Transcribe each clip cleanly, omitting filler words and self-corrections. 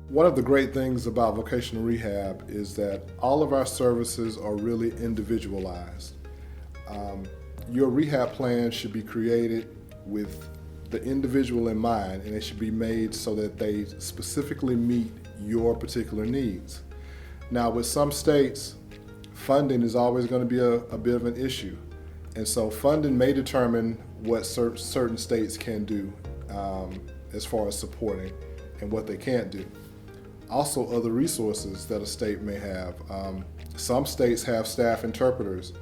One of the great things about vocational rehab is that all of our services are really individualized. Your rehab plan should be created with the individual in mind, and it should be made so that they specifically meet your particular needs. Now, with some states, funding is always going to be a bit of an issue, and so funding may determine what certain states can do as far as supporting and what they can't do. Also, other resources that a state may have. Some states have staff interpreters,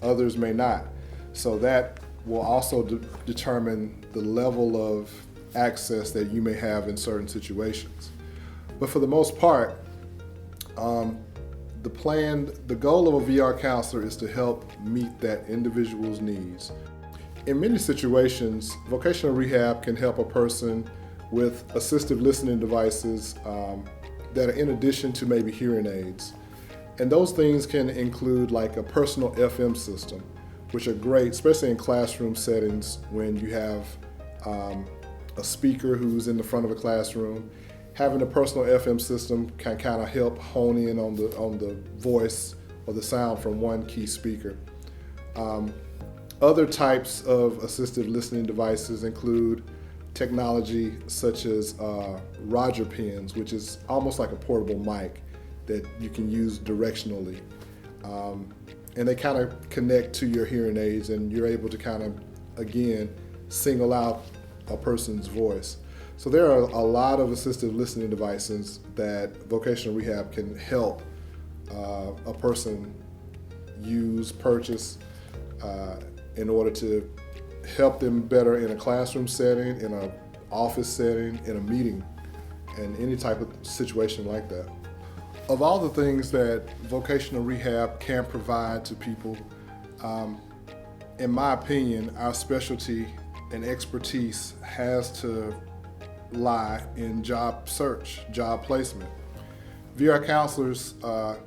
others may not. So that will also determine the level of access that you may have in certain situations. But for the most part, the goal of a VR counselor is to help meet that individual's needs. In many situations, vocational rehab can help a person with assistive listening devices that are in addition to maybe hearing aids. And those things can include like a personal FM system, which are great, especially in classroom settings when you have a speaker who's in the front of a classroom. Having a personal FM system can kind of help hone in on the voice or the sound from one key speaker. Other types of assistive listening devices include technology such as Roger pins, which is almost like a portable mic that you can use directionally. And they kind of connect to your hearing aids, and you're able to kind of, again, single out a person's voice. So there are a lot of assistive listening devices that vocational rehab can help a person purchase in order to help them better in a classroom setting, in an office setting, in a meeting, and any type of situation like that. Of all the things that vocational rehab can provide to people, in my opinion, our specialty and expertise has to lie in job search, job placement. VR counselors are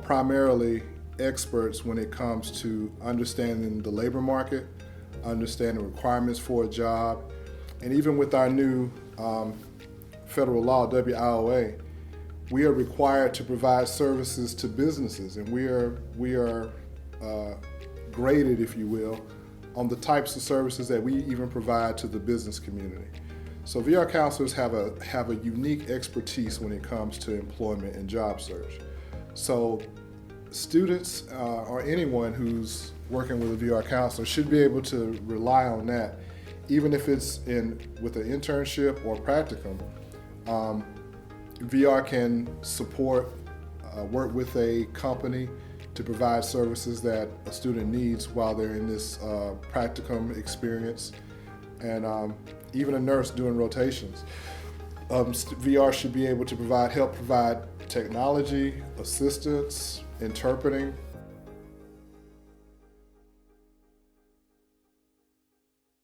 primarily experts when it comes to understanding the labor market, understanding requirements for a job, and even with our new federal law, WIOA, we are required to provide services to businesses, and we are graded, if you will, on the types of services that we even provide to the business community. So VR counselors have a unique expertise when it comes to employment and job search. So students or anyone who's working with a VR counselor should be able to rely on that, even if it's with an internship or practicum. VR can support, work with a company to provide services that a student needs while they're in this practicum experience, and even a nurse doing rotations. VR should be able to help provide technology, assistance, interpreting,